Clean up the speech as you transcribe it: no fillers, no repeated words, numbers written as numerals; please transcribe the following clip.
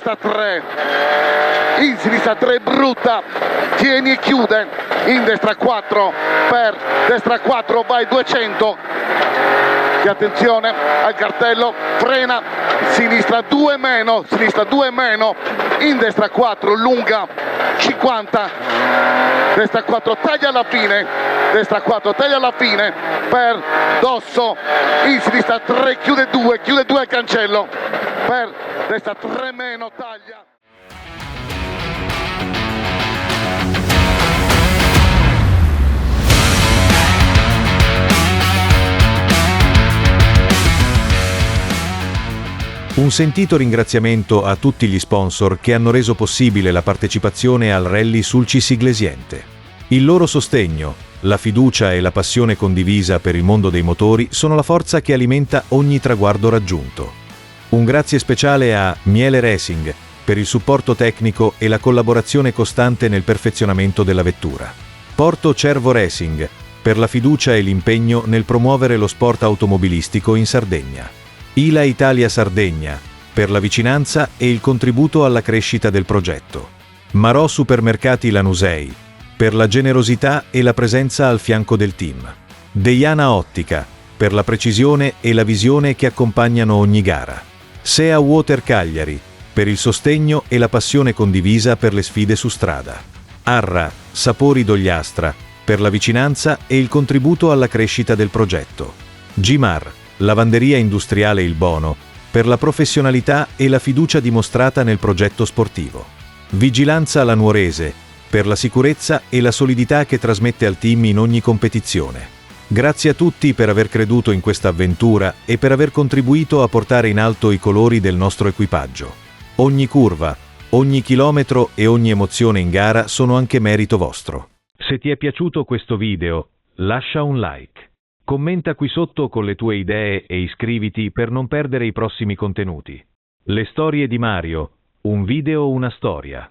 destra 3, in sinistra 3, brutta, tieni e chiude, in destra 4, per destra 4, vai 200, e attenzione al cartello, frena, sinistra 2 meno, in destra 4, lunga, 50, destra 4, taglia alla fine, destra 4, taglia alla fine, per dosso, in sinistra 3, chiude 2 al cancello, per destra 3 meno, taglia. Un sentito ringraziamento a tutti gli sponsor che hanno reso possibile la partecipazione al rally Sulcis Iglesiente. Il loro sostegno, la fiducia e la passione condivisa per il mondo dei motori sono la forza che alimenta ogni traguardo raggiunto. Un grazie speciale a Miele Racing per il supporto tecnico e la collaborazione costante nel perfezionamento della vettura. Porto Cervo Racing per la fiducia e l'impegno nel promuovere lo sport automobilistico in Sardegna. ILA Italia Sardegna, per la vicinanza e il contributo alla crescita del progetto. Marò Supermercati Lanusei, per la generosità e la presenza al fianco del team. Deiana Ottica, per la precisione e la visione che accompagnano ogni gara. Sea Water Cagliari, per il sostegno e la passione condivisa per le sfide su strada. Arra Sapori Dogliastra, per la vicinanza e il contributo alla crescita del progetto. Gimar Lavanderia Industriale Il Bono, per la professionalità e la fiducia dimostrata nel progetto sportivo. Vigilanza Lanuorese, per la sicurezza e la solidità che trasmette al team in ogni competizione. Grazie a tutti per aver creduto in questa avventura e per aver contribuito a portare in alto i colori del nostro equipaggio. Ogni curva, ogni chilometro e ogni emozione in gara sono anche merito vostro. Se ti è piaciuto questo video, lascia un like. Commenta qui sotto con le tue idee e iscriviti per non perdere i prossimi contenuti. Le storie di Mario, un video, una storia.